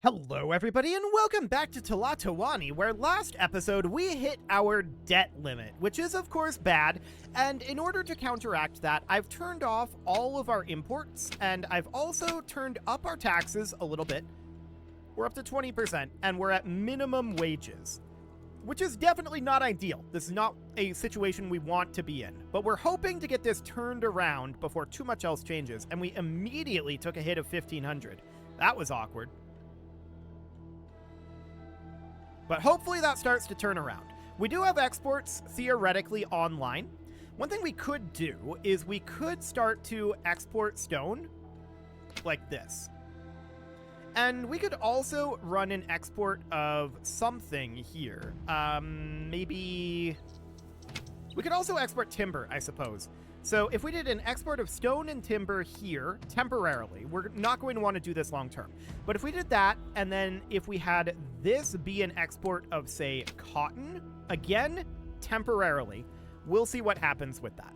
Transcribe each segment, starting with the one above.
Hello everybody and welcome back to Tlatoani, where last episode we hit our debt limit, which is of course bad, and in order to counteract that, I've turned off all of our imports, and I've also turned up our taxes a little bit. We're up to 20%, and we're at minimum wages, which is definitely not ideal. This is not a situation we want to be in, but we're hoping to get this turned around before too much else changes, and we immediately took a hit of 1,500. That was awkward. But hopefully that starts to turn around. We do have exports theoretically online. One thing we could do is we could start to export stone like this. And we could also run an export of something here. Maybe we could also export timber, I suppose. So if we did an export of stone and timber here temporarily, we're not going to want to do this long term. But if we did that, and then if we had this be an export of, say, cotton, again, temporarily, we'll see what happens with that.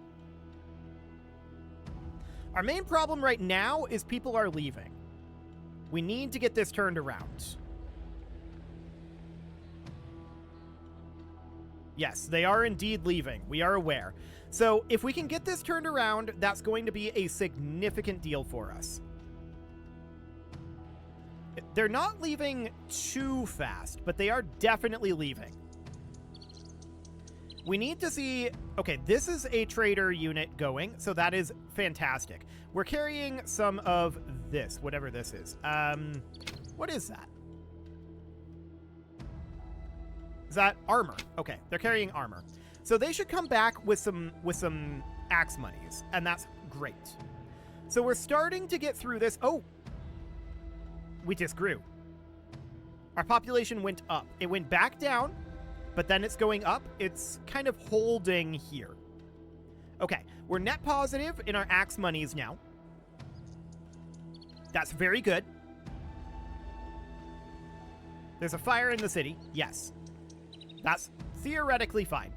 Our main problem right now is people are leaving. We need to get this turned around. Yes, they are indeed leaving. We are aware. So if we can get this turned around, that's going to be a significant deal for us. They're not leaving too fast, but they are definitely leaving. We need to see... Okay, this is a trader unit going, so that is fantastic. We're carrying some of this, whatever this is. What is that? Is that armor? Okay, they're carrying armor. So they should come back with some axe monies, and that's great. So we're starting to get through this. Oh, we just grew. Our population went up. It went back down, but then it's going up. It's kind of holding here. Okay, we're net positive in our axe monies now. That's very good. There's a fire in the city. Yes. That's theoretically fine.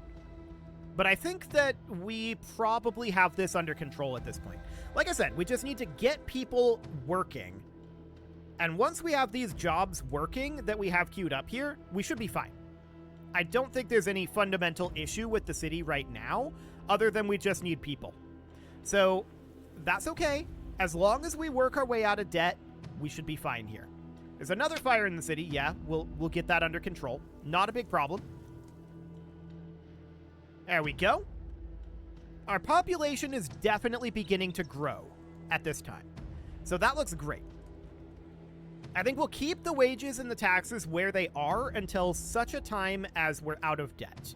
But I think that we probably have this under control at this point. Like I said, we just need to get people working. And once we have these jobs working that we have queued up here, we should be fine. I don't think there's any fundamental issue with the city right now, other than we just need people. So that's okay. As long as we work our way out of debt, we should be fine here. There's another fire in the city. Yeah, we'll get that under control. Not a big problem. There we go. Our population is definitely beginning to grow at this time. So that looks great. I think we'll keep the wages and the taxes where they are until such a time as we're out of debt.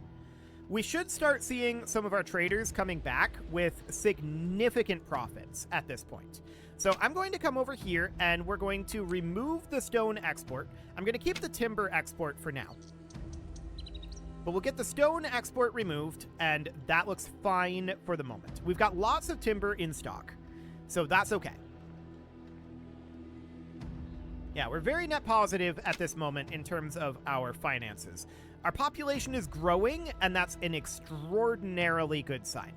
We should start seeing some of our traders coming back with significant profits at this point. So I'm going to come over here and we're going to remove the stone export. I'm going to keep the timber export for now. But we'll get the stone export removed, and that looks fine for the moment. We've got lots of timber in stock, so that's okay. Yeah, we're very net positive at this moment in terms of our finances. Our population is growing, and that's an extraordinarily good sign.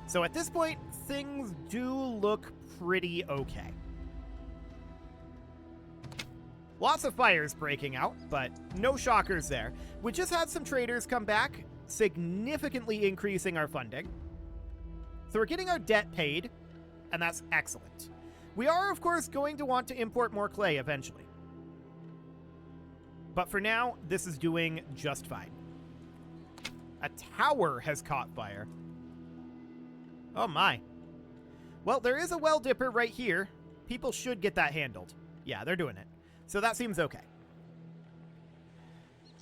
So at this point, things do look pretty okay. Lots of fires breaking out, but no shockers there. We just had some traders come back, significantly increasing our funding. So we're getting our debt paid, and that's excellent. We are, of course, going to want to import more clay eventually. But for now, this is doing just fine. A tower has caught fire. Oh my. Well, there is a well dipper right here. People should get that handled. Yeah, they're doing it. So that seems okay.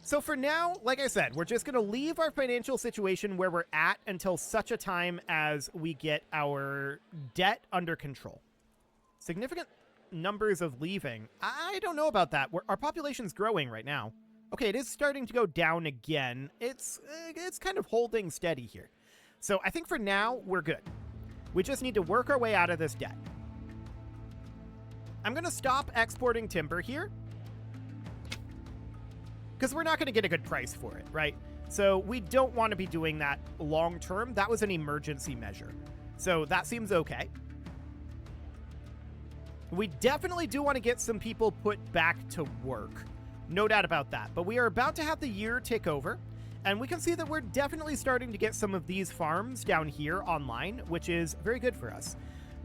So for now, like I said, we're just going to leave our financial situation where we're at until such a time as we get our debt under control. Significant numbers of leaving. I don't know about that. Our population's growing right now. Okay, it is starting to go down again. It's kind of holding steady here. So I think for now, we're good. We just need to work our way out of this debt. I'm going to stop exporting timber here, because we're not going to get a good price for it, right? So we don't want to be doing that long term. That was an emergency measure. So that seems okay. We definitely do want to get some people put back to work. No doubt about that. But we are about to have the year tick over, and we can see that we're definitely starting to get some of these farms down here online, which is very good for us.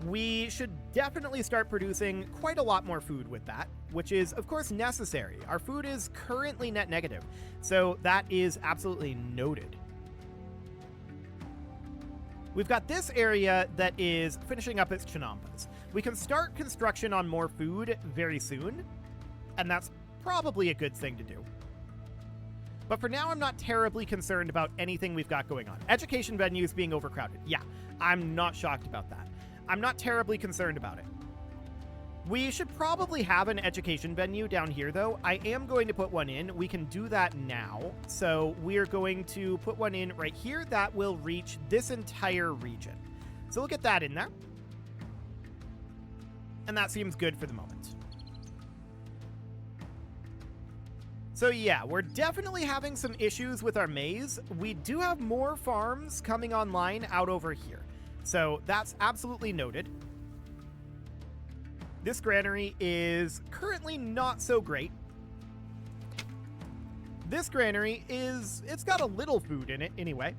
We should definitely start producing quite a lot more food with that, which is, of course, necessary. Our food is currently net negative, so that is absolutely noted. We've got this area that is finishing up its chinampas. We can start construction on more food very soon, and that's probably a good thing to do. But for now, I'm not terribly concerned about anything we've got going on. Education venues being overcrowded. Yeah, I'm not shocked about that. I'm not terribly concerned about it. We should probably have an education venue down here, though. I am going to put one in. We can do that now. So we're going to put one in right here that will reach this entire region. So we'll get that in there. And that seems good for the moment. So yeah, we're definitely having some issues with our maize. We do have more farms coming online out over here. So that's absolutely noted. This granary is currently not so great. This granary it's got a little food in it anyway.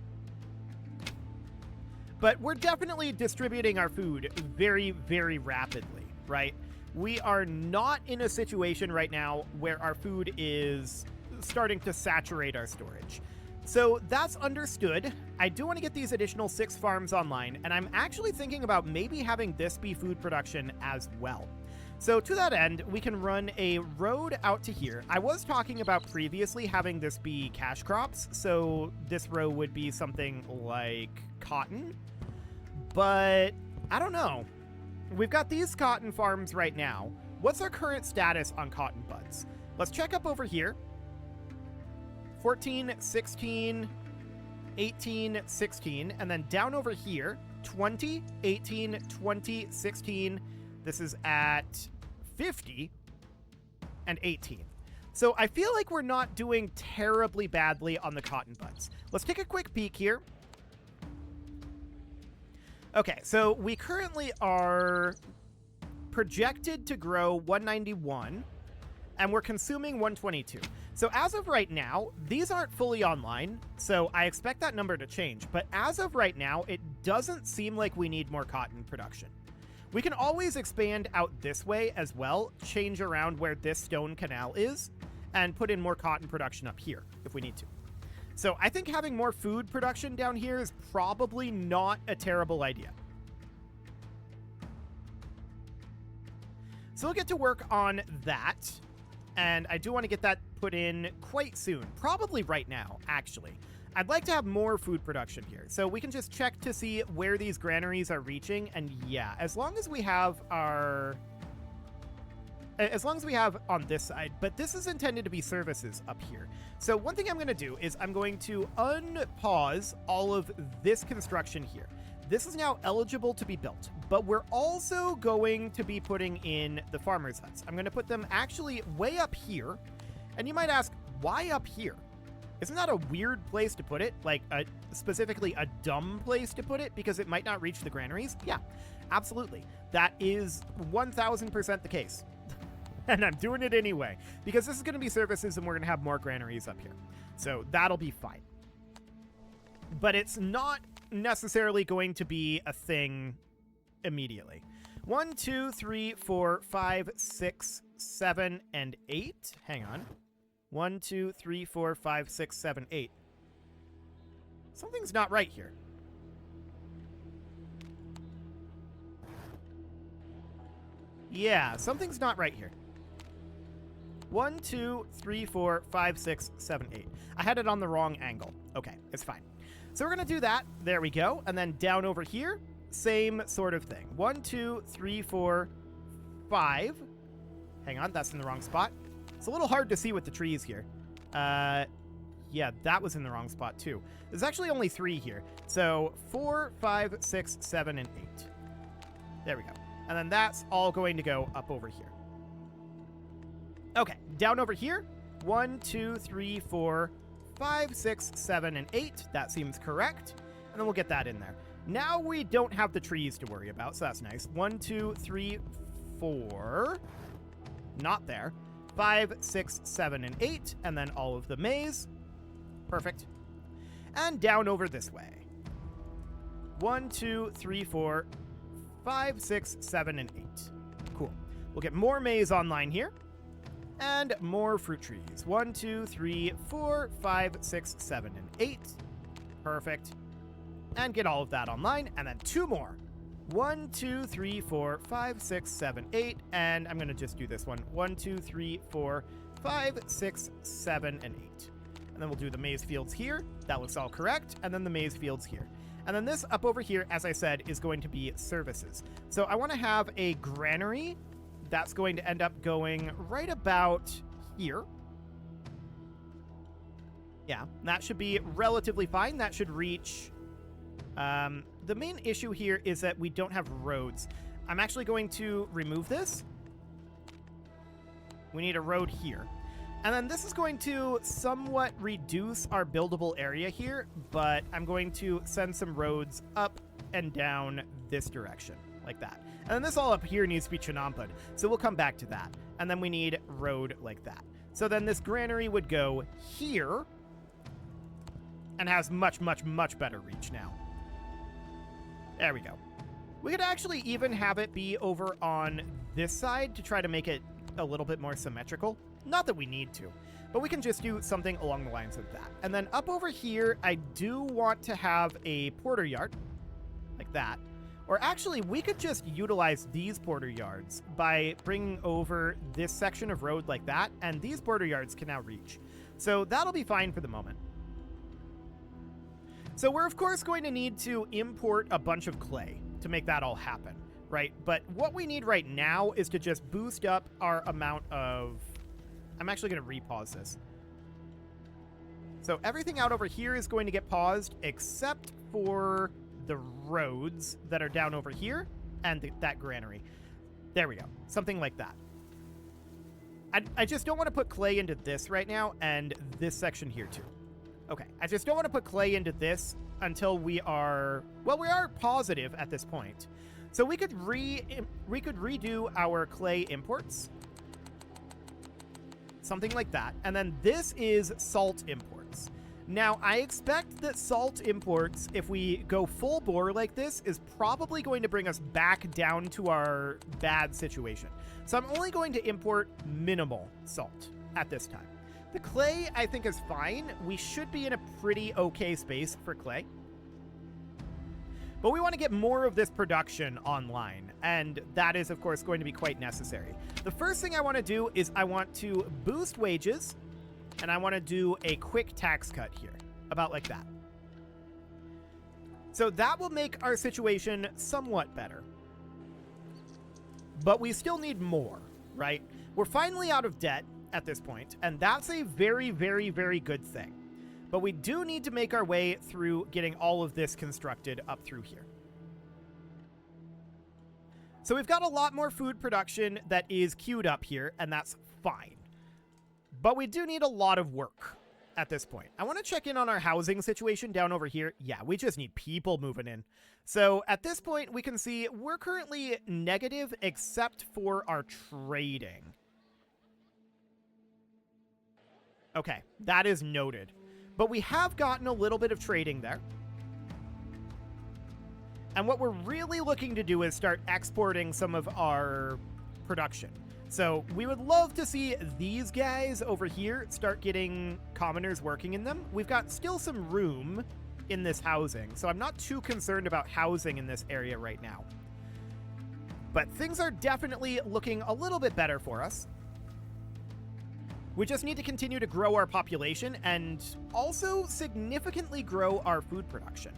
But we're definitely distributing our food very, very rapidly, right? We are not in a situation right now where our food is starting to saturate our storage. So that's understood. I do want to get these additional 6 farms online, and I'm actually thinking about maybe having this be food production as well. So to that end, we can run a road out to here. I was talking about previously having this be cash crops, so this row would be something like cotton, but I don't know. We've got these cotton farms right now. What's our current status on cotton buds? Let's check up over here. 14, 16, 18, 16, and then down over here, 20, 18, 20, 16. This is at 50 and 18. So I feel like we're not doing terribly badly on the cotton buds. Let's take a quick peek here. Okay, so we currently are projected to grow 191, and we're consuming 122. So as of right now, these aren't fully online, so I expect that number to change. But as of right now, it doesn't seem like we need more cotton production. We can always expand out this way as well, change around where this stone canal is, and put in more cotton production up here if we need to. So I think having more food production down here is probably not a terrible idea. So we'll get to work on that. And I do want to get that put in quite soon. Probably right now, actually. I'd like to have more food production here. So we can just check to see where these granaries are reaching. And yeah, as long as we have our... As long as we have on this side, but this is intended to be services up here. So one thing I'm going to do is I'm going to unpause all of this construction here. This is now eligible to be built, but we're also going to be putting in the farmers' huts. I'm going to put them actually way up here. And you might ask, why up here? Isn't that a weird place to put it? Like, specifically a dumb place to put it because it might not reach the granaries? Yeah, absolutely. That is 1000% the case. And I'm doing it anyway, because this is going to be services and we're going to have more granaries up here. So that'll be fine. But it's not necessarily going to be a thing immediately. 1, 2, 3, 4, 5, 6, 7, and 8. Hang on. 1, 2, 3, 4, 5, 6, 7, 8. Something's not right here. Yeah, something's not right here. 1, 2, 3, 4, 5, 6, 7, 8. I had it on the wrong angle. Okay, it's fine. So we're going to do that. There we go. And then down over here, same sort of thing. 1, 2, 3, 4, 5. Hang on, that's in the wrong spot. It's a little hard to see with the trees here. Yeah, that was in the wrong spot too. There's actually only 3 here. So 4, 5, 6, 7, and 8. There we go. And then that's all going to go up over here. Okay, down over here. 1, 2, 3, 4, 5, 6, 7, and 8. That seems correct. And then we'll get that in there. Now we don't have the trees to worry about, so that's nice. 1, 2, 3, 4, not there, 5, 6, 7, and 8, and then all of the maize. Perfect. And down over this way. 1, 2, 3, 4, 5, 6, 7, and 8. Cool. We'll get more maize online here. And more fruit trees. 1, 2, 3, 4, 5, 6, 7, and 8. Perfect. And get all of that online. And then 2 more. 1, 2, 3, 4, 5, 6, 7, 8. And I'm going to just do this one. 1, 2, 3, 4, 5, 6, 7, and 8. And then we'll do the maize fields here. That looks all correct. And then the maize fields here. And then this up over here, as I said, is going to be services. So I want to have a granary. That's going to end up going right about here. Yeah, that should be relatively fine. That should reach... the main issue here is that we don't have roads. I'm actually going to remove this. We need a road here. And then this is going to somewhat reduce our buildable area here, but I'm going to send some roads up and down this direction, like that. And then this all up here needs to be chinampad, so we'll come back to that. And then we need road like that. So then this granary would go here and has much, much, much better reach now. There we go. We could actually even have it be over on this side to try to make it a little bit more symmetrical. Not that we need to, but we can just do something along the lines of that. And then up over here, I do want to have a porter yard, like that. Or actually, we could just utilize these porter yards by bringing over this section of road like that, and these porter yards can now reach. So that'll be fine for the moment. So we're, of course, going to need to import a bunch of clay to make that all happen, right? But what we need right now is to just boost up our amount of... I'm actually going to repause this. So everything out over here is going to get paused, except for the roads that are down over here and that granary. There we go. Something like that. I just don't want to put clay into this right now, and this section here too. Okay, I just don't want to put clay into this until we are... Well, we are positive at this point. So we could redo our clay imports. Something like that. And then this is salt imports. Now, I expect that salt imports, if we go full bore like this, is probably going to bring us back down to our bad situation. So I'm only going to import minimal salt at this time. The clay, I think, is fine. We should be in a pretty okay space for clay. But we want to get more of this production online, and that is, of course, going to be quite necessary. The first thing I want to do is I want to boost wages, and I want to do a quick tax cut here, about like that. So that will make our situation somewhat better. But we still need more, right? We're finally out of debt at this point, and that's a very, very, very good thing. But we do need to make our way through getting all of this constructed up through here. So we've got a lot more food production that is queued up here, and that's fine. But we do need a lot of work at this point. I want to check in on our housing situation down over here. Yeah, we just need people moving in. So at this point, we can see we're currently negative except for our trading. Okay, that is noted. But we have gotten a little bit of trading there. And what we're really looking to do is start exporting some of our production. So we would love to see these guys over here start getting commoners working in them. We've got still some room in this housing, so I'm not too concerned about housing in this area right now. But things are definitely looking a little bit better for us. We just need to continue to grow our population and also significantly grow our food production.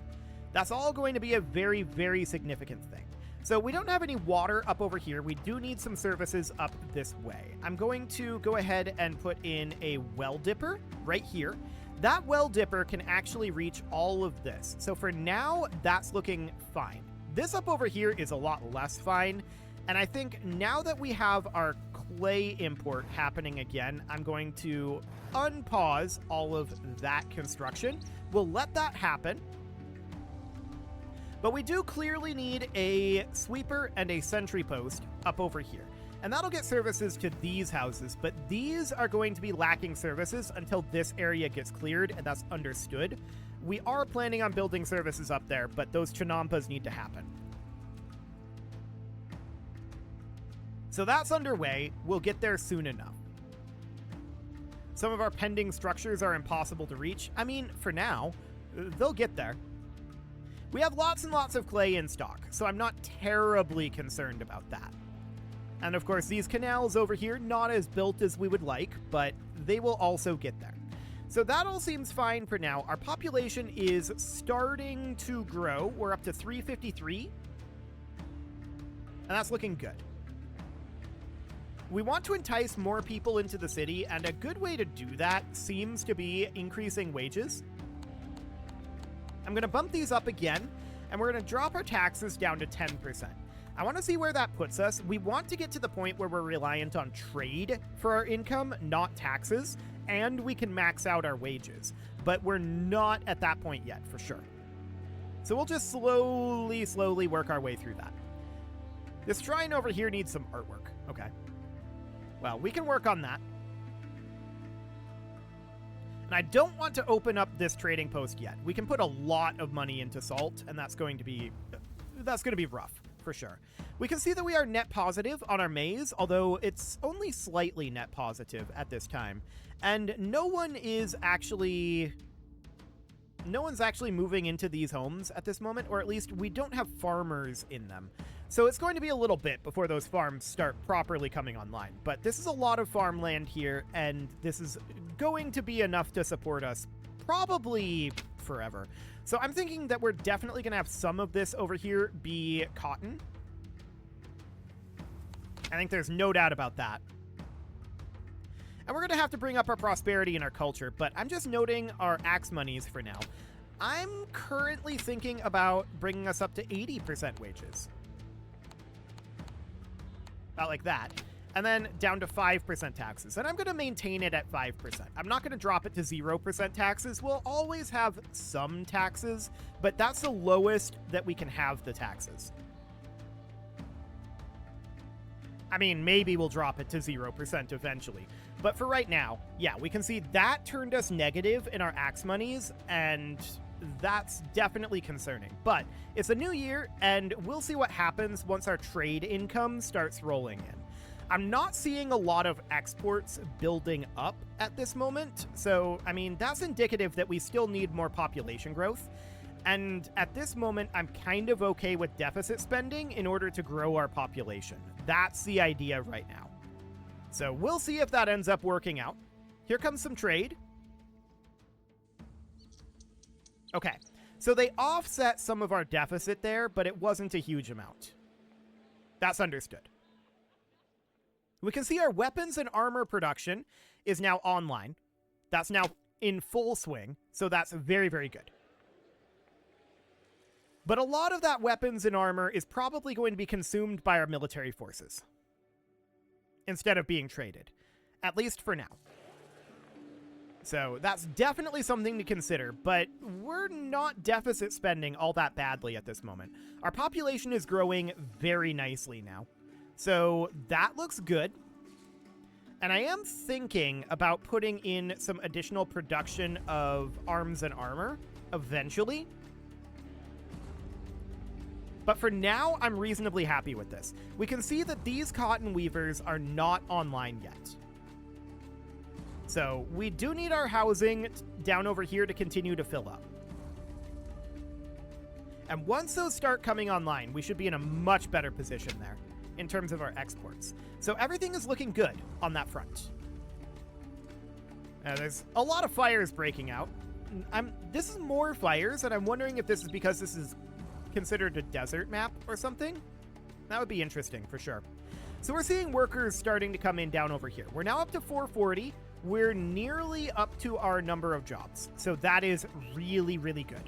That's all going to be a very, very significant thing. So we don't have any water up over here. We do need some services up this way. I'm going to go ahead and put in a well dipper right here. That well dipper can actually reach all of this. So for now, that's looking fine. This up over here is a lot less fine. And I think now that we have our clay import happening again, I'm going to unpause all of that construction. We'll let that happen. But we do clearly need a sweeper and a sentry post up over here. And that'll get services to these houses, but these are going to be lacking services until this area gets cleared, and that's understood. We are planning on building services up there, but those chinampas need to happen. So that's underway. We'll get there soon enough. Some of our pending structures are impossible to reach. I mean, for now, they'll get there. We have lots and lots of clay in stock, so I'm not terribly concerned about that. And of course, these canals over here, not as built as we would like, but they will also get there. So that all seems fine for now. Our population is starting to grow. We're up to 353. And that's looking good. We want to entice more people into the city, and a good way to do that seems to be increasing wages. I'm going to bump these up again, and we're going to drop our taxes down to 10%. I want to see where that puts us. We want to get to the point where we're reliant on trade for our income, not taxes, and we can max out our wages. But we're not at that point yet, for sure. So we'll just slowly work our way through that. This shrine over here needs some artwork. Okay. Well, we can work on that. And I don't want to open up this trading post yet. We can put a lot of money into salt, and that's going to be rough, for sure. We can see that we are net positive on our maize, although it's only slightly net positive at this time. And no one's actually moving into these homes at this moment, or at least we don't have farmers in them. So it's going to be a little bit before those farms start properly coming online. But this is a lot of farmland here, and this is going to be enough to support us probably forever. So I'm thinking that we're definitely going to have some of this over here be cotton. I think there's no doubt about that. And we're going to have to bring up our prosperity and our culture, but I'm just noting our axe monies for now. I'm currently thinking about bringing us up to 80% wages. About like that. And then down to 5% taxes. And I'm going to maintain it at 5%. I'm not going to drop it to 0% taxes. We'll always have some taxes, but that's the lowest that we can have the taxes. I mean, maybe we'll drop it to 0% eventually. But for right now, yeah, we can see that turned us negative in our axe monies, and that's definitely concerning. But it's a new year, and we'll see what happens once our trade income starts rolling in. I'm not seeing a lot of exports building up at this moment, so, I mean, that's indicative that we still need more population growth. And at this moment, I'm kind of okay with deficit spending in order to grow our population. That's the idea right now. So we'll see if that ends up working out. Here comes some trade. Okay, so they offset some of our deficit there, but it wasn't a huge amount. That's understood. We can see our weapons and armor production is now online. That's now in full swing, so that's very, very good. But a lot of that weapons and armor is probably going to be consumed by our military forces instead of being traded, at least for now. So that's definitely something to consider, but we're not deficit spending all that badly at this moment. Our population is growing very nicely now, so that looks good. And I am thinking about putting in some additional production of arms and armor eventually. But for now, I'm reasonably happy with this. We can see that these cotton weavers are not online yet. So we do need our housing down over here to continue to fill up. And once those start coming online, we should be in a much better position there in terms of our exports. So everything is looking good on that front. There's a lot of fires breaking out. This is more fires, and I'm wondering if this is because this is considered a desert map or something. That would be interesting for sure. So we're seeing workers starting to come in down over here. We're now up to 440. We're nearly up to our number of jobs. So that is really, really good.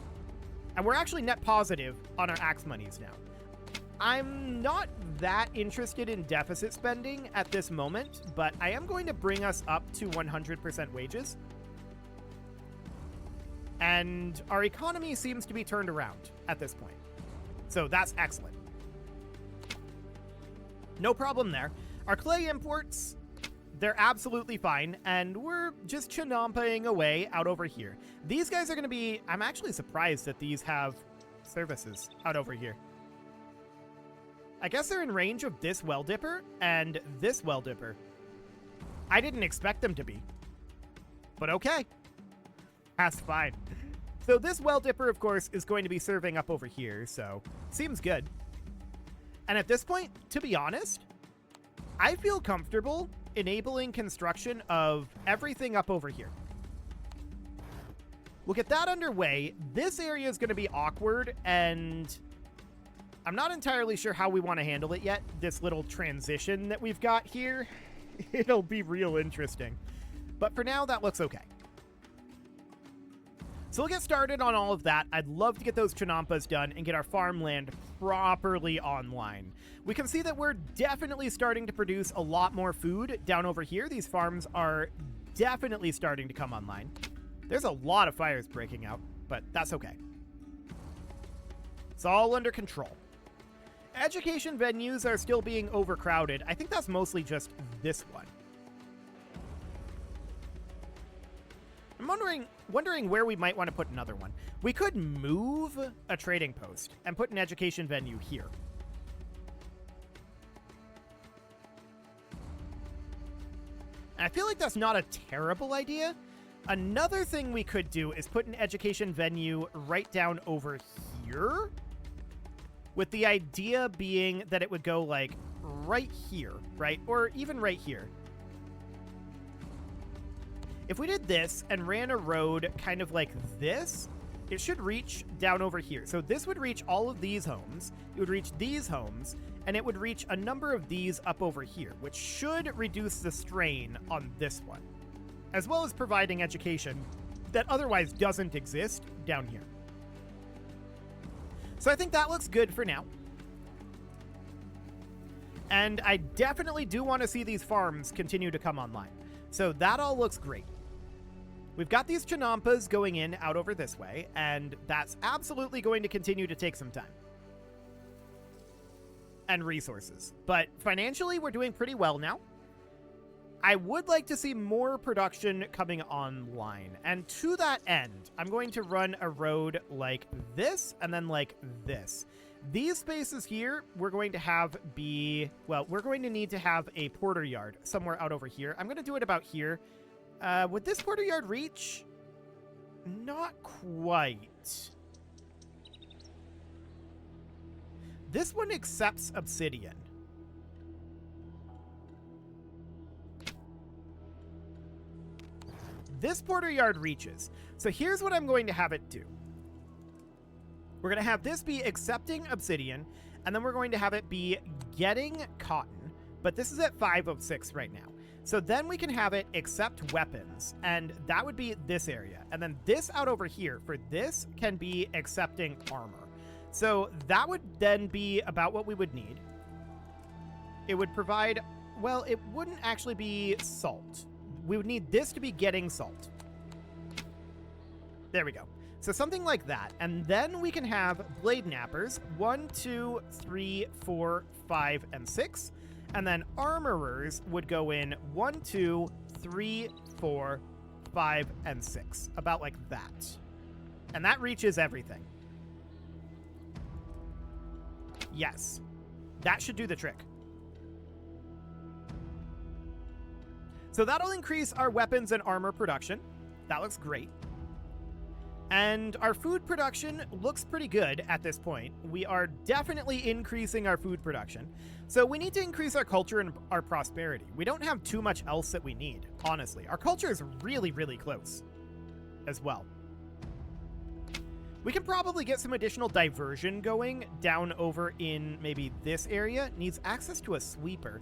And we're actually net positive on our axe monies now. I'm not that interested in deficit spending at this moment, but I am going to bring us up to 100% wages. And our economy seems to be turned around at this point. So that's excellent. No problem there. Our clay imports, they're absolutely fine, and we're just chinampaing away out over here. These guys are going to be... I'm actually surprised that these have services out over here. I guess they're in range of this well dipper and this well dipper. I didn't expect them to be. But okay. That's fine. So this well dipper, of course, is going to be serving up over here, so seems good. And at this point, to be honest, I feel comfortable enabling construction of everything up over here. We'll get that underway. This area is going to be awkward, and I'm not entirely sure how we want to handle it yet. This little transition that we've got here, it'll be real interesting. But for now, that looks okay. So we'll get started on all of that. I'd love to get those chinampas done and get our farmland properly online. We can see that we're definitely starting to produce a lot more food down over here. These farms are definitely starting to come online. There's a lot of fires breaking out, but that's okay. It's all under control. Education venues are still being overcrowded. I think that's mostly just this one. I'm wondering where we might want to put another one. We could move a trading post and put an education venue here. And I feel like that's not a terrible idea. Another thing we could do is put an education venue right down over here, with the idea being that it would go like right here, right? Or even right here. If we did this and ran a road kind of like this, it should reach down over here. So this would reach all of these homes, it would reach these homes, and it would reach a number of these up over here, which should reduce the strain on this one, as well as providing education that otherwise doesn't exist down here. So I think that looks good for now. And I definitely do want to see these farms continue to come online. So that all looks great. We've got these chinampas going in out over this way, and that's absolutely going to continue to take some time. And resources. But financially, we're doing pretty well now. I would like to see more production coming online. And to that end, I'm going to run a road like this and then like this. These spaces here, we're going to have be, well, we're going to need to have a porter yard somewhere out over here. I'm going to do it about here. Would this porter yard reach? Not quite. This one accepts obsidian. This porter yard reaches. So here's what I'm going to have it do. We're going to have this be accepting obsidian, and then we're going to have it be getting cotton, but this is at 5 of 6 right now. So then we can have it accept weapons, and that would be this area. And then this out over here for this can be accepting armor. So that would then be about what we would need. It would provide, well, it wouldn't actually be salt. We would need this to be getting salt. There we go. So something like that. And then we can have blade nappers, 1, 2, 3, 4, 5, and 6. And then armorers would go in 1, 2, 3, 4, 5, and 6. About like that. And that reaches everything. Yes. That should do the trick. So that'll increase our weapons and armor production. That looks great. And our food production looks pretty good at this point. We are definitely increasing our food production. So we need to increase our culture and our prosperity. We don't have too much else that we need, honestly. Our culture is really, really close as well. We can probably get some additional diversion going down over in maybe this area. Needs access to a sweeper.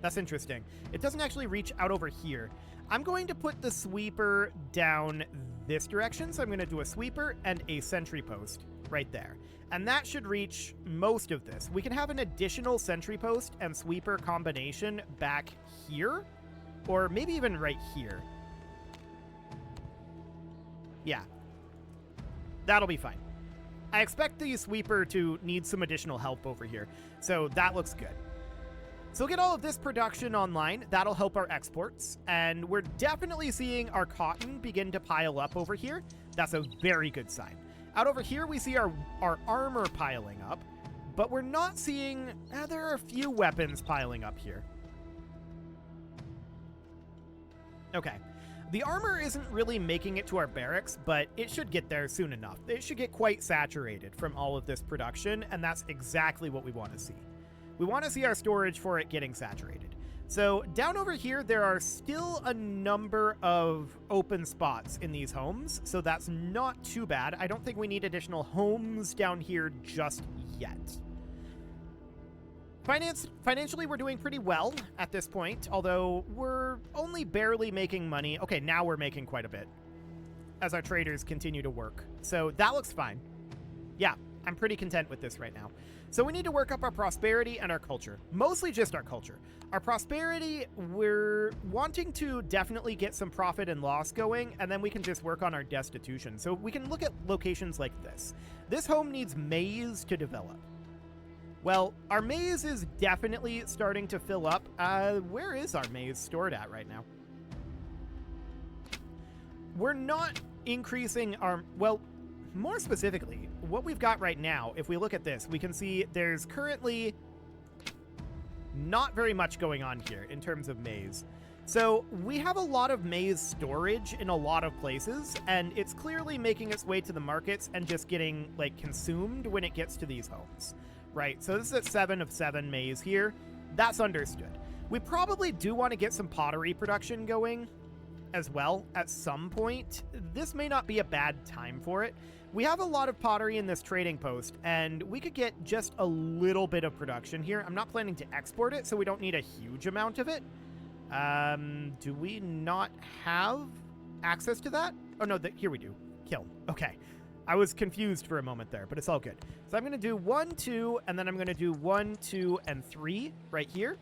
That's interesting. It doesn't actually reach out over here. I'm going to put the sweeper down this direction. So I'm going to do a sweeper and a sentry post right there. And that should reach most of this. We can have an additional sentry post and sweeper combination back here, or maybe even right here. Yeah. That'll be fine. I expect the sweeper to need some additional help over here, so that looks good. So we'll get all of this production online. That'll help our exports, and we're definitely seeing our cotton begin to pile up over here. That's a very good sign. Out over here, we see our armor piling up, but we're not seeing... there are a few weapons piling up here. Okay. The armor isn't really making it to our barracks, but it should get there soon enough. It should get quite saturated from all of this production, and that's exactly what we want to see. We want to see our storage for it getting saturated. So down over here, there are still a number of open spots in these homes, so that's not too bad. I don't think we need additional homes down here just yet. Financially, we're doing pretty well at this point, although we're only barely making money. Okay, now we're making quite a bit as our traders continue to work. So that looks fine. Yeah, I'm pretty content with this right now. So we need to work up our prosperity and our culture. Mostly just our culture. Our prosperity, we're wanting to definitely get some profit and loss going, and then we can just work on our destitution. So we can look at locations like this. This home needs maize to develop. Well, our maize is definitely starting to fill up. Where is our maize stored at right now? We're not increasing our... Well, more specifically, what we've got right now, if we look at this, we can see there's currently not very much going on here in terms of maize. So we have a lot of maize storage in a lot of places, and it's clearly making its way to the markets and just getting, like, consumed when it gets to these homes. Right, so this is at 7 of 7 maize here. That's understood. We probably do want to get some pottery production going as well at some point. This may not be a bad time for it. We have a lot of pottery in this trading post, and we could get just a little bit of production here. I'm not planning to export it, so we don't need a huge amount of it. Do we not have access to that? Oh, no, here we do. Kiln. Okay. I was confused for a moment there, but it's all good. So I'm going to do 1, 2, and then I'm going to do 1, 2, and 3 right here.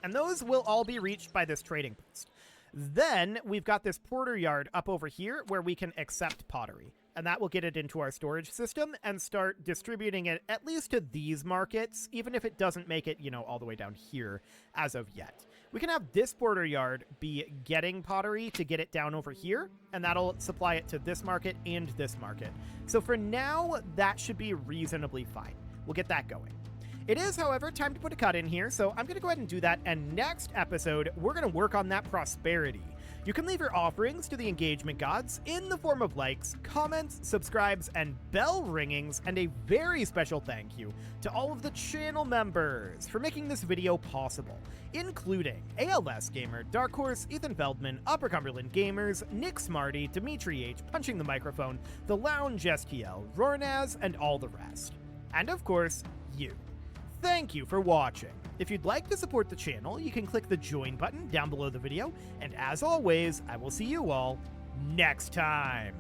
And those will all be reached by this trading post. Then we've got this porter yard up over here where we can accept pottery. And that will get it into our storage system and start distributing it at least to these markets, even if it doesn't make it, all the way down here as of yet. We can have this border yard be getting pottery to get it down over here, and that'll supply it to this market and this market. So for now, that should be reasonably fine. We'll get that going. It is, however, time to put a cut in here, so I'm going to go ahead and do that, and next episode, we're going to work on that prosperity. You can leave your offerings to the engagement gods in the form of likes, comments, subscribes, and bell ringings, and a very special thank you to all of the channel members for making this video possible, including ALS Gamer, Dark Horse, Ethan Feldman, Upper Cumberland Gamers, Nick Smarty, Dimitri H, Punching the Microphone, The Lounge STL, Rornaz, and all the rest. And of course, you. Thank you for watching. If you'd like to support the channel, you can click the join button down below the video, and as always, I will see you all next time.